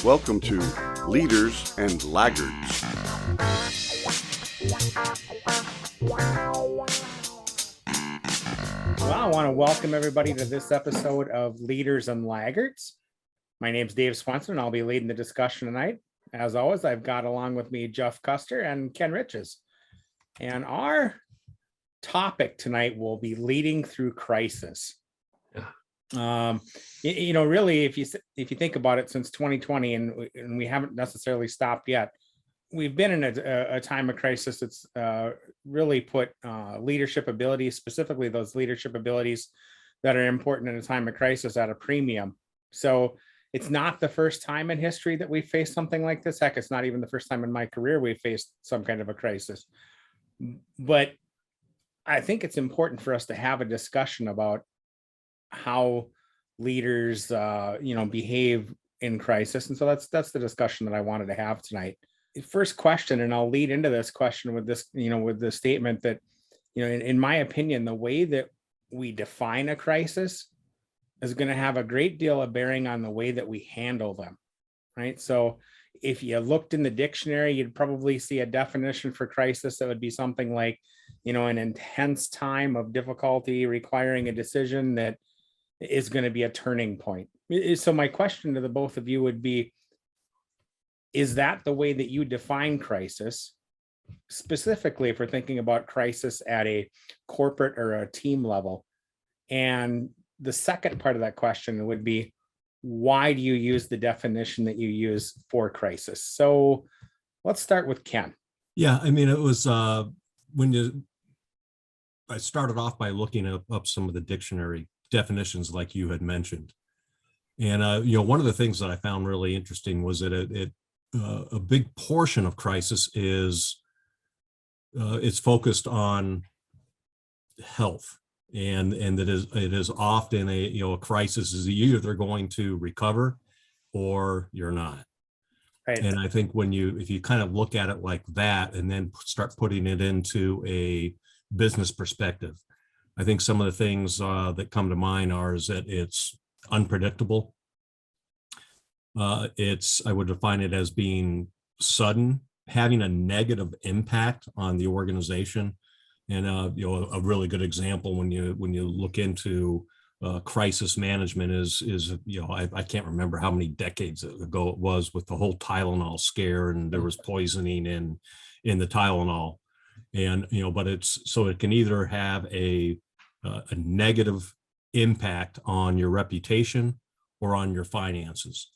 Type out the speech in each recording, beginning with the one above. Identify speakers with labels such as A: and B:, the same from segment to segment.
A: Welcome to Leaders and Laggards.
B: Well, I want to welcome everybody to this episode of Leaders and Laggards. My name's Dave Swenson, and I'll be leading the discussion tonight. As always, I've got along with me Jeff Custer and Ken Riches. And our topic tonight will be leading through crisis. Really, if you think about it, since 2020, and we haven't necessarily stopped yet, we've been in a time of crisis that's really put leadership abilities, specifically those leadership abilities that are important in a time of crisis, at a premium. So it's not the first time in history that we faced something like this. Heck, it's not even the first time in my career we faced some kind of a crisis. But I think it's important for us to have a discussion about how leaders, behave in crisis. And so that's the discussion that I wanted to have tonight. First question, and I'll lead into this question with this, with the statement that, in my opinion, the way that we define a crisis is going to have a great deal of bearing on the way that we handle them, right? So if you looked in the dictionary, you'd probably see a definition for crisis that would be something like, an intense time of difficulty requiring a decision that is going to be a turning point. So my question to the both of you would be, is that the way that you define crisis? Specifically, if we're thinking about crisis at a corporate or a team level. And the second part of that question would be, why do you use the definition that you use for crisis? So let's start with Ken.
C: Yeah, it was I started off by looking up some of the dictionary definitions like you had mentioned. And, one of the things that I found really interesting was that a big portion of crisis is it's focused on health. And that it is often a crisis is you're either going to recover or you're not. Right. And I think if you kind of look at it like that and then start putting it into a business perspective, I think some of the things that come to mind is that it's unpredictable. I would define it as being sudden, having a negative impact on the organization. And a really good example when you look into crisis management is I can't remember how many decades ago it was with the whole Tylenol scare, and there was poisoning in the Tylenol, and but it can either have a negative impact on your reputation or on your finances.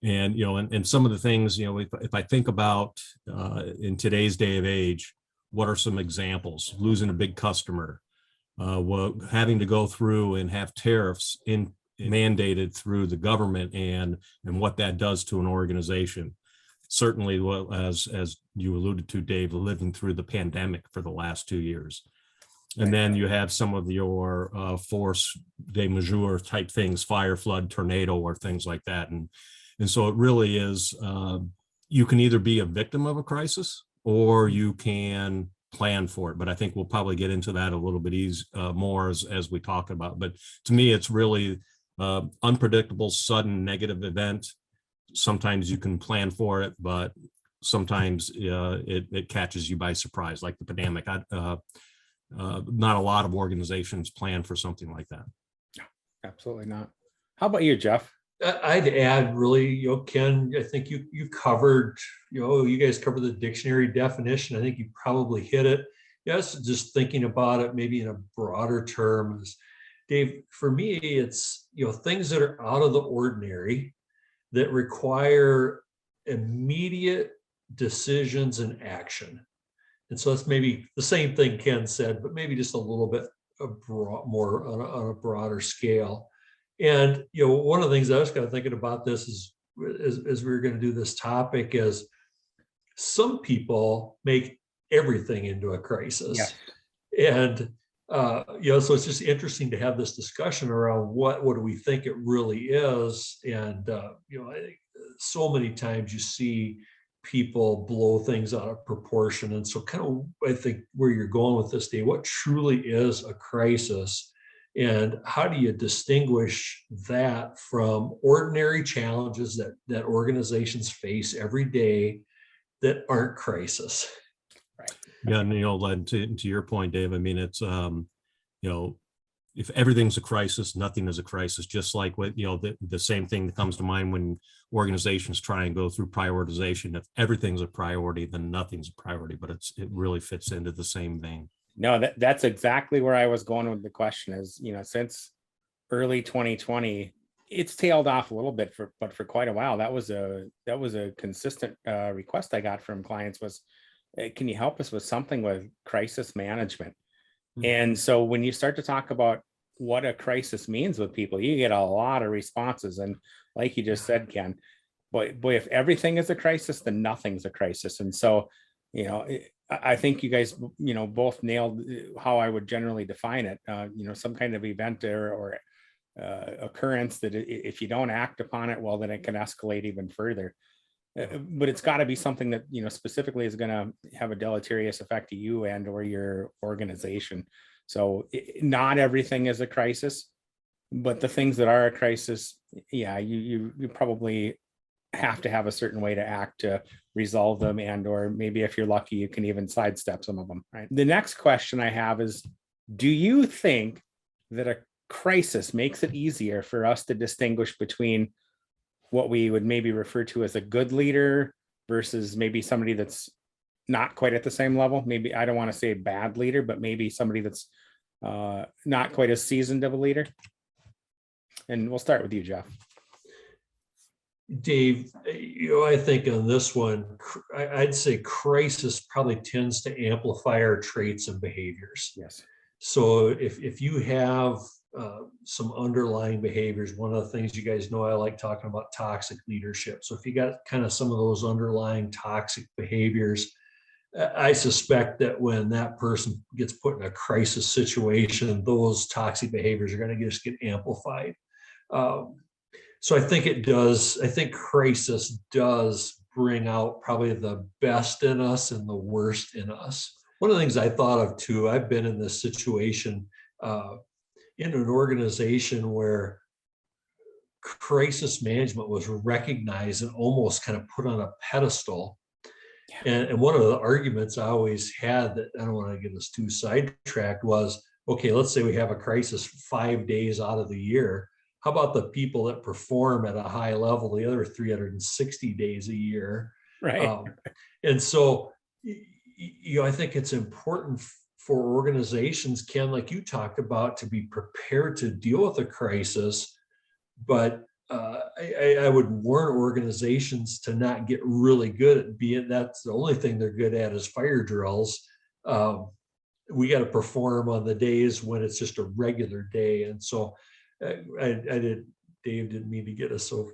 C: And and some of the things if I think about in today's day of age, what are some examples? Losing a big customer, having to go through and have tariffs mandated through the government, and what that does to an organization. Certainly, as you alluded to, Dave, living through the pandemic for the last 2 years. And then you have some of your force de majeure type things, fire, flood, tornado, or things like that. And so it really is, you can either be a victim of a crisis or you can plan for it. But I think we'll probably get into that a little bit more as we talk about. But to me, it's really unpredictable, sudden negative event. Sometimes you can plan for it, but sometimes it catches you by surprise, like the pandemic. Not a lot of organizations plan for something like that.
B: No, absolutely not. How about you, Jeff?
D: I'd add, really, Ken, I think you covered, you guys covered the dictionary definition. I think you probably hit it. Yes, just thinking about it maybe in a broader terms, Dave, for me, it's, things that are out of the ordinary that require immediate decisions and action. And so that's maybe the same thing Ken said, but maybe just a little bit more on a broader scale. And, one of the things I was kind of thinking about this is, as we were going to do this topic, is some people make everything into a crisis. Yeah. And, so it's just interesting to have this discussion around what do we think it really is. And, I think so many times you see people blow things out of proportion. And so kind of, I think where you're going with this, Dave, what truly is a crisis, and how do you distinguish that from ordinary challenges that organizations face every day that aren't crisis?
B: Right.
C: Yeah, and to your point, Dave, I mean, it's if everything's a crisis, nothing is a crisis. Just like what the same thing that comes to mind when organizations try and go through prioritization. If everything's a priority, then nothing's a priority. But it really fits into the same vein.
B: No, that's exactly where I was going with the question. Is since early 2020, it's tailed off a little bit, but for quite a while, that was a consistent request I got from clients was, hey, can you help us with something with crisis management? And so when you start to talk about what a crisis means with people, you get a lot of responses. And like you just said, Ken, boy, if everything is a crisis, then nothing's a crisis. And so, I think you guys, both nailed how I would generally define it. Some kind of event or occurrence that if you don't act upon it, well, then it can escalate even further. But it's got to be something that specifically is going to have a deleterious effect to you and or your organization. So not everything is a crisis, but the things that are a crisis, yeah, you probably have to have a certain way to act to resolve them, and or maybe if you're lucky, you can even sidestep some of them. Right. The next question I have is, do you think that a crisis makes it easier for us to distinguish between what we would maybe refer to as a good leader versus maybe somebody that's not quite at the same level? Maybe, I don't want to say bad leader, but maybe somebody that's not quite as seasoned of a leader. And we'll start with you, Jeff.
D: Dave, I think on this one, I'd say crisis probably tends to amplify our traits and behaviors.
B: Yes.
D: So if you have some underlying behaviors, one of the things you guys know I like talking about toxic leadership. So if you got kind of some of those underlying toxic behaviors, I suspect that when that person gets put in a crisis situation, those toxic behaviors are going to just get amplified. So I think it does. I think crisis does bring out probably the best in us and the worst in us. One of the things I thought of too, I've been in this situation in an organization where crisis management was recognized and almost kind of put on a pedestal. And one of the arguments I always had, that I don't want to get us too sidetracked, was, okay, let's say we have a crisis 5 days out of the year. How about the people that perform at a high level the other 360 days a year?
B: Right.
D: And so, I think it's important for organizations, Ken, like you talked about, to be prepared to deal with a crisis. But I would warn organizations to not get really good at being, that's the only thing they're good at is fire drills. We got to perform on the days when it's just a regular day. And so Dave didn't mean to get us so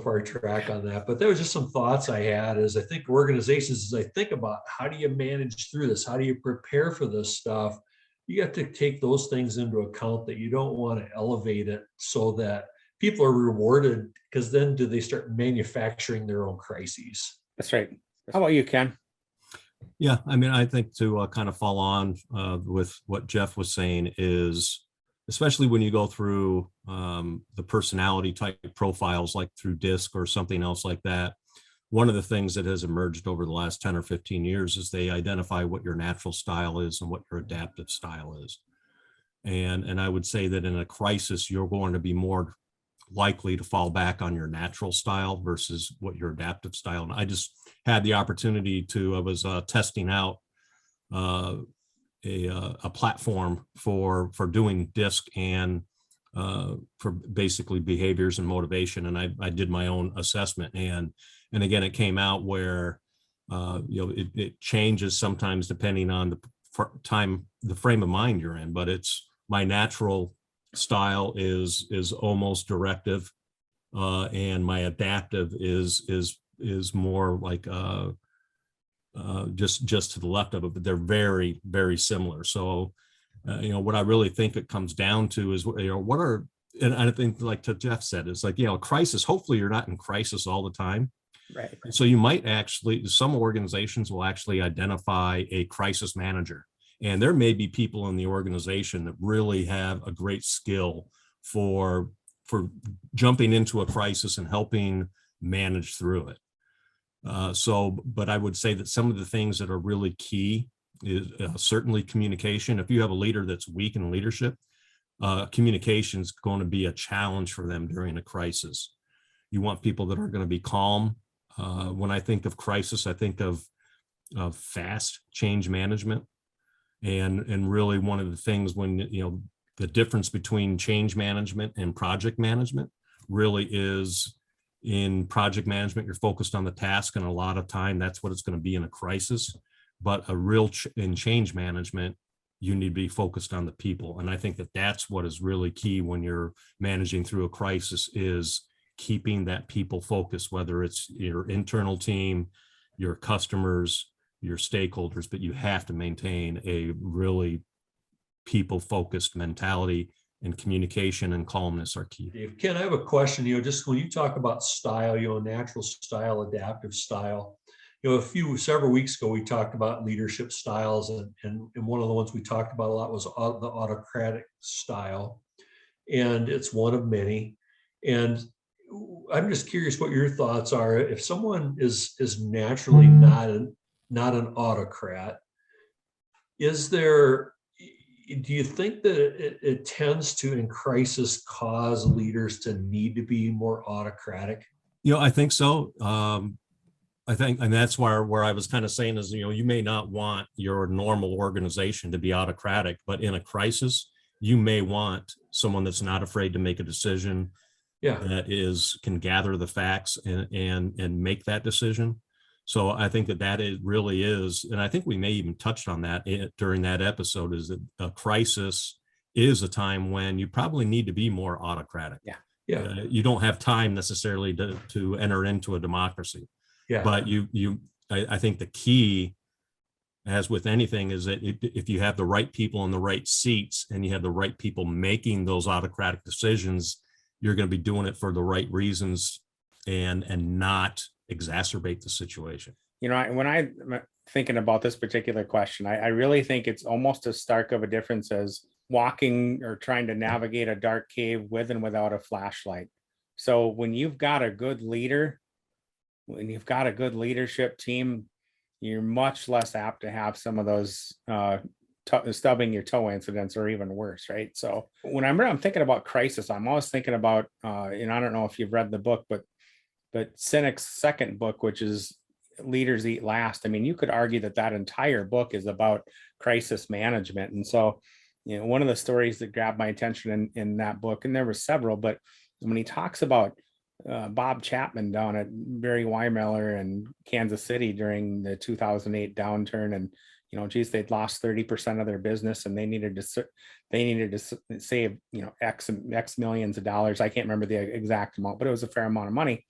D: far track on that, but there was just some thoughts I had as I think organizations, as I think about how do you manage through this? How do you prepare for this stuff? You have to take those things into account, that you don't want to elevate it so that people are rewarded, because then do they start manufacturing their own crises?
B: That's right. How about you, Ken?
C: Yeah, I mean, I think to kind of follow on with what Jeff was saying is, especially when you go through the personality type profiles, like through DISC or something else like that, one of the things that has emerged over the last 10 or 15 years is they identify what your natural style is and what your adaptive style is. And I would say that in a crisis, you're going to be more likely to fall back on your natural style versus what your adaptive style. And I just had the opportunity I was testing out a platform for doing DISC and for basically behaviors and motivation. And I did my own assessment, and again, it came out where it changes sometimes depending on the frame of mind you're in, but it's my natural style is almost directive, and my adaptive is more like just to the left of it, but they're very, very similar. So what I really think it comes down to is what are, and I think, like Jeff said, it's like, crisis, hopefully you're not in crisis all the time,
B: Right.
C: So you might actually, some organizations will actually identify a crisis manager. And there may be people in the organization that really have a great skill for jumping into a crisis and helping manage through it. But I would say that some of the things that are really key is certainly communication. If you have a leader that's weak in leadership, communication is going to be a challenge for them during a crisis. You want people that are going to be calm. When I think of crisis, I think of fast change management. And really one of the things when, the difference between change management and project management really is in project management, you're focused on the task, and a lot of time that's what it's going to be in a crisis. But in change management, you need to be focused on the people. And I think that that's what is really key when you're managing through a crisis, is keeping that people focus, whether it's your internal team, your customers, your stakeholders, but you have to maintain a really people-focused mentality, and communication and calmness are key.
D: Dave, Ken, I have a question. Just when you talk about style, natural style, adaptive style, several weeks ago, we talked about leadership styles, and one of the ones we talked about a lot was the autocratic style, and it's one of many. And I'm just curious what your thoughts are. If someone is naturally not an autocrat, do you think that it tends to, in crisis, cause leaders to need to be more autocratic?
C: I think so. I think, and that's where I was kind of saying is, you may not want your normal organization to be autocratic, but in a crisis, you may want someone that's not afraid to make a decision, that can gather the facts and make that decision. So I think that really is, and I think we may even touched on that during that episode, is that a crisis is a time when you probably need to be more autocratic. You don't have time necessarily to enter into a democracy. But I think the key, as with anything, is that if you have the right people in the right seats and you have the right people making those autocratic decisions, you're going to be doing it for the right reasons and not exacerbate the situation.
B: When I'm thinking about this particular question, I really think it's almost as stark of a difference as walking or trying to navigate a dark cave with and without a flashlight. So when you've got a good leader, when you've got a good leadership team, you're much less apt to have some of those stubbing your toe incidents, or even worse, right? So when I'm thinking about crisis, I'm always thinking about, and I don't know if you've read the book, but Sinek's second book, which is Leaders Eat Last. I mean, you could argue that entire book is about crisis management. And so, one of the stories that grabbed my attention in that book, and there were several, but when he talks about Bob Chapman down at Barry Weimeller in Kansas City during the 2008 downturn, and they'd lost 30% of their business, and they needed to save X millions of dollars. I can't remember the exact amount, but it was a fair amount of money.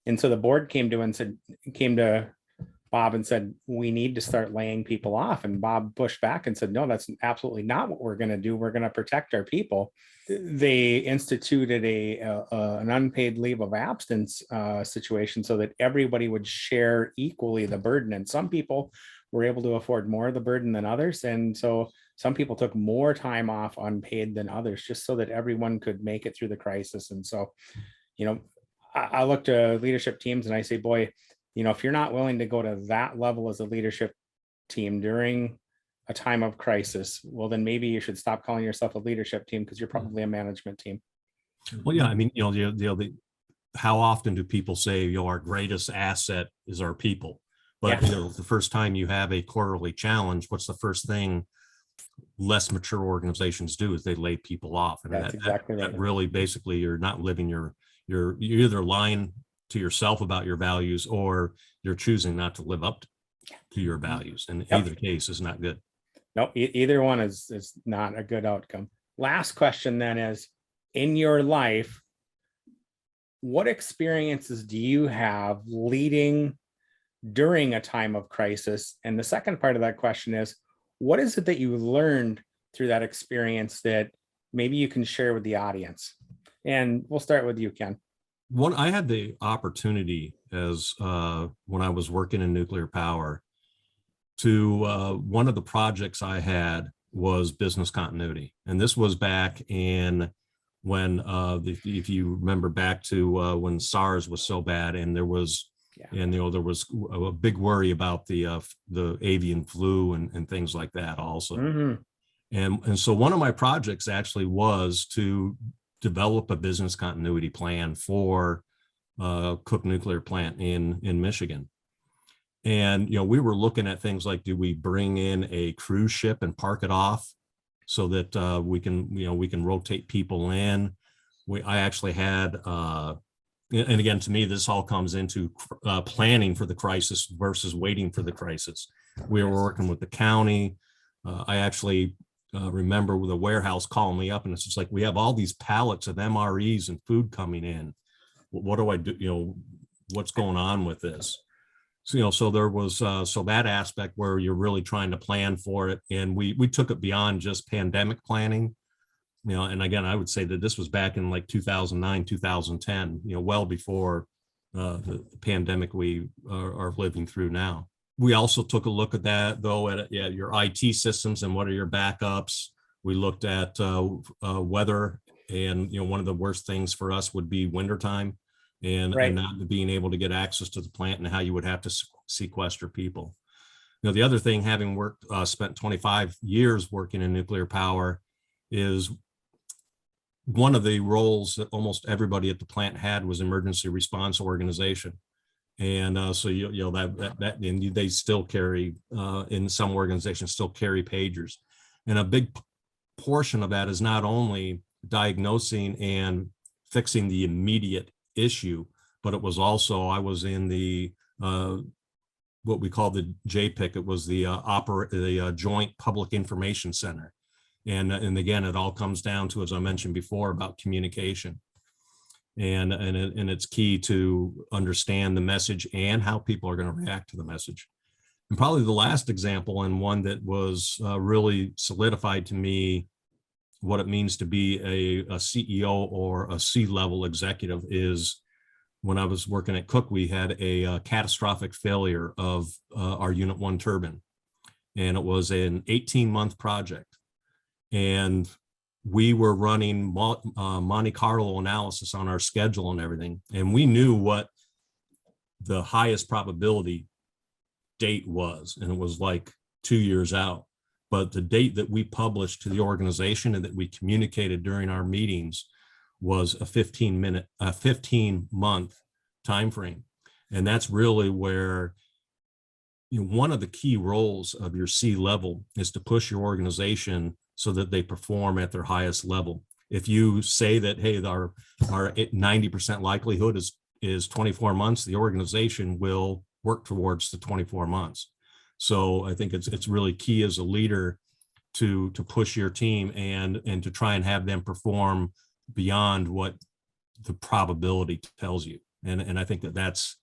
B: And so the board came to Bob and said, we need to start laying people off. And Bob pushed back and said, no, that's absolutely not what we're going to do. We're going to protect our people. They instituted an unpaid leave of absence situation so that everybody would share equally the burden. And some people were able to afford more of the burden than others. And so some people took more time off unpaid than others, just so that everyone could make it through the crisis. And so, I look to leadership teams and I say, boy, if you're not willing to go to that level as a leadership team during a time of crisis, well, then maybe you should stop calling yourself a leadership team, because you're probably a management team.
C: Well, yeah, I mean, how often do people say, our greatest asset is our people? But the first time you have a quarterly challenge, what's the first thing less mature organizations do? Is they lay people off. And
B: that's exactly right.
C: That really, basically, you're not living you're either lying to yourself about your values, or you're choosing not to live up to your values. And either case is not good.
B: No, either one is not a good outcome. Last question then is, in your life, what experiences do you have leading during a time of crisis? And the second part of that question is, what is it that you learned through that experience that maybe you can share with the audience? And we'll start with you, Ken.
C: I had the opportunity as when I was working in nuclear power to one of the projects I had was business continuity. And this was back in when, if you remember back to when SARS was so bad, and there was, and there was a big worry about the avian flu and things like that also.
B: Mm-hmm.
C: And so one of my projects actually was to develop a business continuity plan for Cook Nuclear Plant in Michigan. And, we were looking at things like, do we bring in a cruise ship and park it off so that we can rotate people in? I actually had, and again, to me, this all comes into planning for the crisis versus waiting for the crisis. We were working with the county. I actually remember the warehouse calling me up, and it's just like, we have all these pallets of MREs and food coming in. What do I do? What's going on with this? So, so there was, so that aspect where you're really trying to plan for it. And we took it beyond just pandemic planning, and again, I would say that this was back in like 2009, 2010, well before the pandemic we are living through now. We also took a look at that, though, at your IT systems and what are your backups. We looked at weather, and one of the worst things for us would be wintertime, and not being able to get access to the plant and how you would have to sequester people. The other thing, having worked, spent 25 years working in nuclear power, is one of the roles that almost everybody at the plant had was emergency response organization. And so that and they still carry in some organizations still carry pagers, and a big portion of that is not only diagnosing and fixing the immediate issue, but it was also, I was in the what we call the JPIC. It was the Joint Public Information Center, and again, it all comes down to, as I mentioned before, about communication. And it's key to understand the message and how people are going to react to the message. And probably the last example, and one that was really solidified to me what it means to be a CEO or a C-level executive, is when I was working at Cook, we had a catastrophic failure of our Unit 1 turbine. And it was an 18-month project. And we were running Monte Carlo analysis on our schedule and everything. And we knew what the highest probability date was. And it was like 2 years out. But the date that we published to the organization and that we communicated during our meetings was a 15-month time frame. And that's really where one of the key roles of your C-level is to push your organization so that they perform at their highest level. If you say that, hey, our 90% likelihood is 24 months, the organization will work towards the 24 months. So I think it's really key as a leader to push your team and to try and have them perform beyond what the probability tells you. And I think that's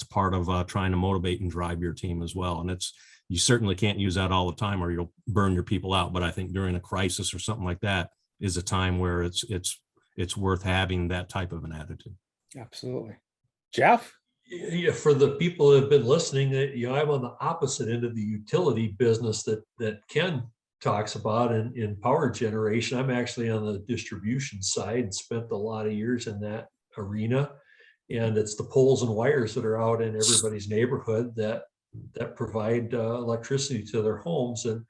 C: part of trying to motivate and drive your team as well. And you certainly can't use that all the time or you'll burn your people out. But I think during a crisis or something like that is a time where it's worth having that type of an attitude.
B: Absolutely. Jeff?
D: Yeah, for the people that have been listening, I'm on the opposite end of the utility business that Ken talks about in power generation. I'm actually on the distribution side and spent a lot of years in that arena. And it's the poles and wires that are out in everybody's neighborhood that provide electricity to their homes. And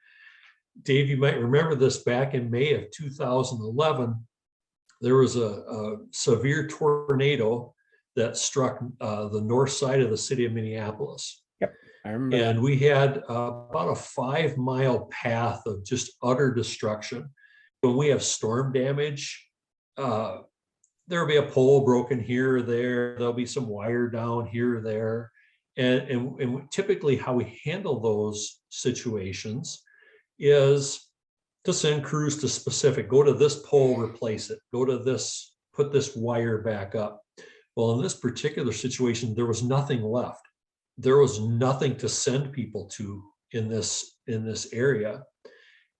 D: Dave, you might remember this back in May of 2011, there was a severe tornado that struck the north side of the city of Minneapolis.
B: Yep, I remember.
D: And we had about a 5-mile path of just utter destruction. When we have storm damage, there'll be a pole broken here or there. There'll be some wire down here or there. And typically how we handle those situations is to send crews to specific, go to this pole, replace it, go to this, put this wire back up. Well, in this particular situation, there was nothing left. There was nothing to send people to in this area.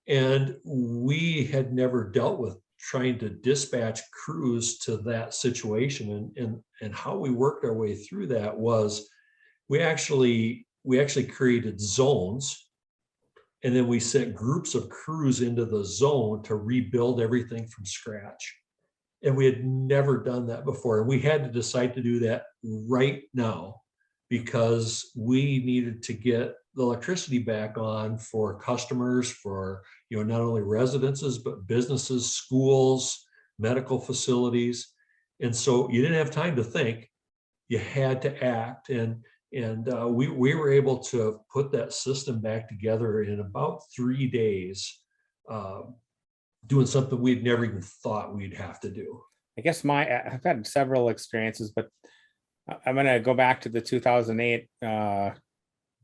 D: And we had never dealt with trying to dispatch crews to that situation. And how we worked our way through that was we actually created zones, and then we sent groups of crews into the zone to rebuild everything from scratch. And we had never done that before. And we had to decide to do that right now because we needed to get the electricity back on for customers, for, not only residences, but businesses, schools, medical facilities. And so you didn't have time to think, you had to act. And we were able to put that system back together in about 3 days, doing something we'd never even thought we'd have to do.
B: I guess I've had several experiences, but I'm going to go back to the 2008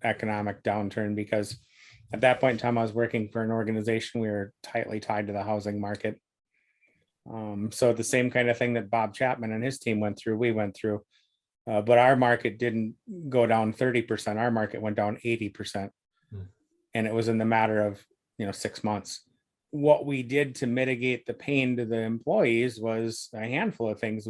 B: economic downturn, because at that point in time, I was working for an organization. We were tightly tied to the housing market. So the same kind of thing that Bob Chapman and his team went through, we went through. But our market didn't go down 30%. Our market went down 80%. And it was in the matter of, 6 months. What we did to mitigate the pain to the employees was a handful of things.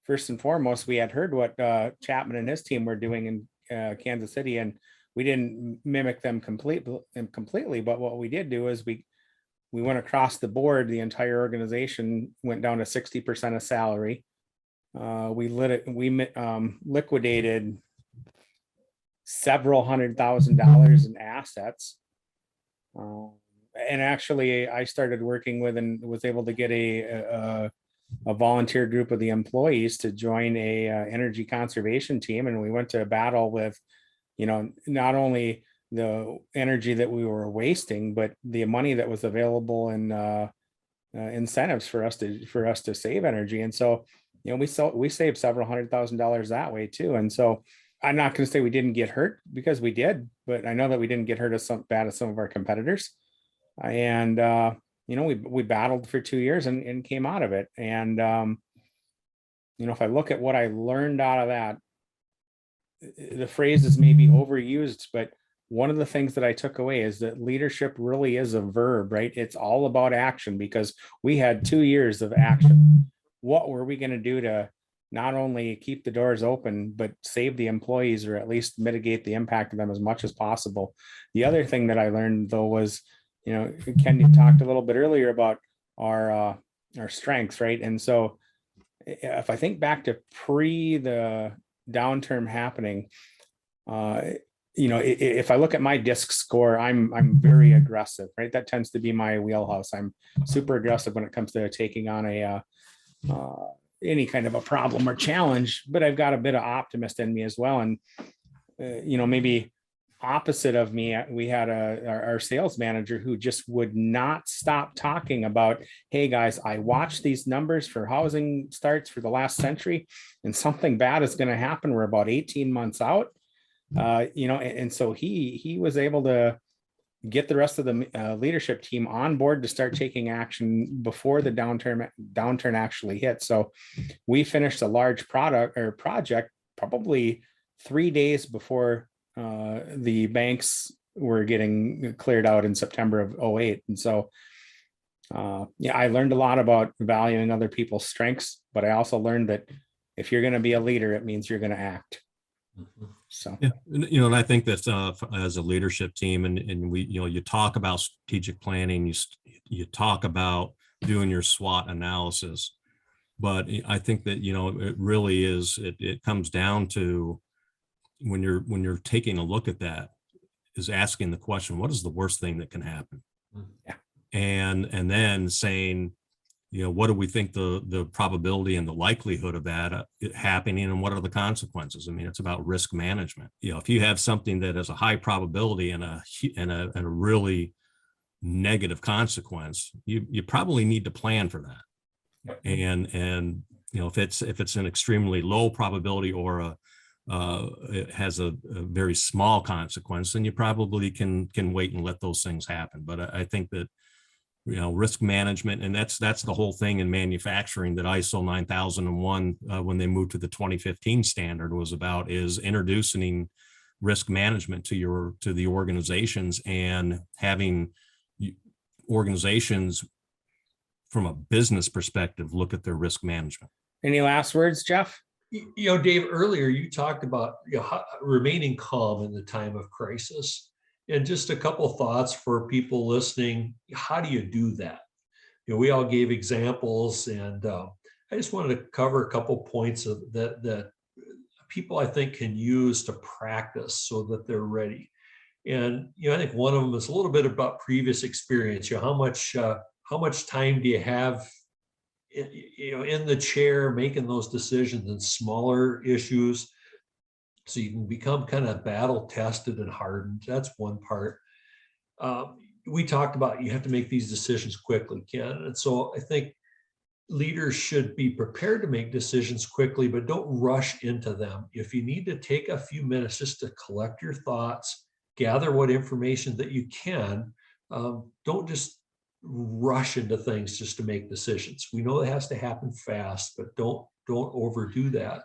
B: First and foremost, we had heard what Chapman and his team were doing in Kansas City, and we didn't mimic them completely. But what we did do is we went across the board. The entire organization went down to 60% of salary. We liquidated several $100,000 in assets. And actually, I started working with and was able to get a volunteer group of the employees to join a energy conservation team. And we went to battle with, not only the energy that we were wasting, but the money that was available in incentives for us to save energy. And so, we saved several $100,000 that way too. And so I'm not going to say we didn't get hurt, because we did, but I know that we didn't get hurt as bad as some of our competitors. And, we battled for 2 years and came out of it. And, if I look at what I learned out of that, the phrase is maybe overused, but one of the things that I took away is that leadership really is a verb, right? It's all about action, because we had 2 years of action. What were we going to do to not only keep the doors open, but save the employees, or at least mitigate the impact of them as much as possible? The other thing that I learned, though, was, Ken, you talked a little bit earlier about our strengths, right? And so if I think back to the downturn happening, if I look at my DISC score, I'm very aggressive, right? That tends to be my wheelhouse. I'm super aggressive when it comes to taking on any kind of a problem or challenge, but I've got a bit of optimist in me as well. And, maybe opposite of me, we had our sales manager who just would not stop talking about, hey guys, I watched these numbers for housing starts for the last century, and something bad is going to happen. We're about 18 months out, and so he was able to get the rest of the leadership team on board to start taking action before the downturn actually hit. So we finished a large project probably 3 days before the banks were getting cleared out in September of 2008. And so, I learned a lot about valuing other people's strengths, but I also learned that if you're going to be a leader, it means you're going to act. So,
C: yeah, and I think that as a leadership team, and we, you talk about strategic planning, you talk about doing your SWOT analysis, but I think that, it really is, it comes down to when you're taking a look at that, is asking the question, what is the worst thing that can happen?
B: Yeah.
C: And then saying, what do we think the probability and the likelihood of that happening, and what are the consequences? I mean, it's about risk management. If you have something that has a high probability and a really negative consequence, you probably need to plan for that. And if it's an extremely low probability, or it has a very small consequence, then you probably can wait and let those things happen. But I think that, risk management, and that's the whole thing in manufacturing that ISO 9001, when they moved to the 2015 standard, was about, is introducing risk management to the organizations, and having organizations from a business perspective, look at their risk management.
B: Any last words, Jeff?
D: Dave, earlier you talked about remaining calm in the time of crisis. And just a couple thoughts for people listening. How do you do that? We all gave examples, and I just wanted to cover a couple points of that people I think can use to practice so that they're ready. And I think one of them is a little bit about previous experience. How much time do you have in the chair making those decisions in smaller issues, so you can become kind of battle tested and hardened? That's one part. We talked about you have to make these decisions quickly, Ken. And so I think leaders should be prepared to make decisions quickly, but don't rush into them. If you need to take a few minutes just to collect your thoughts, gather what information that you can, don't just rush into things just to make decisions. We know it has to happen fast, but don't overdo that.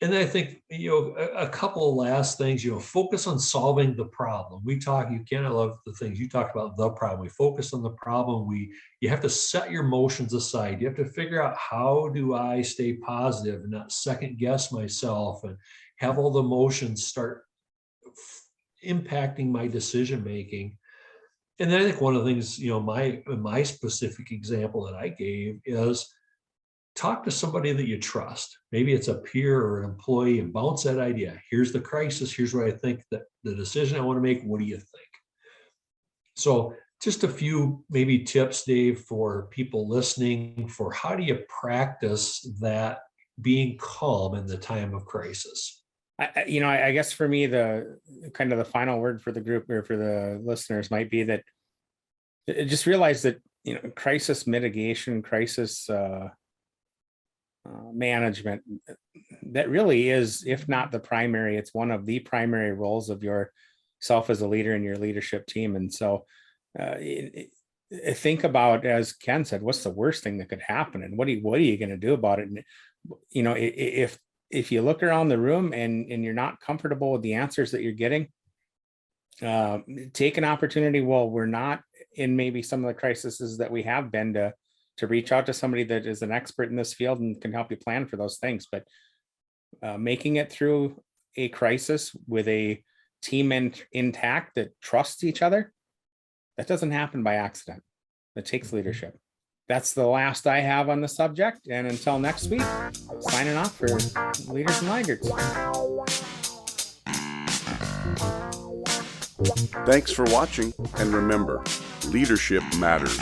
D: And then I think, a couple of last things, focus on solving the problem. I love the things you talked about, the problem. We focus on the problem. You have to set your emotions aside. You have to figure out, how do I stay positive and not second guess myself and have all the emotions start impacting my decision making. And then I think one of the things, my specific example that I gave is talk to somebody that you trust. Maybe it's a peer or an employee, and bounce that idea. Here's the crisis. Here's what I think, that the decision I want to make. What do you think? So just a few maybe tips, Dave, for people listening, for how do you practice that being calm in the time of crisis?
B: I guess for me, the kind of the final word for the group or for the listeners might be that just realize that, crisis mitigation, crisis management, that really is, if not the primary, it's one of the primary roles of yourself as a leader and your leadership team. And so think about, as Ken said, what's the worst thing that could happen, and what are you going to do about it? And if you look around the room and you're not comfortable with the answers that you're getting, take an opportunity while we're not in maybe some of the crises that we have been, to reach out to somebody that is an expert in this field and can help you plan for those things. But making it through a crisis with a team intact that trusts each other, that doesn't happen by accident. It takes leadership. That's the last I have on the subject. And until next week, signing off for Leaders and Laggards.
A: Thanks for watching, and remember, leadership matters.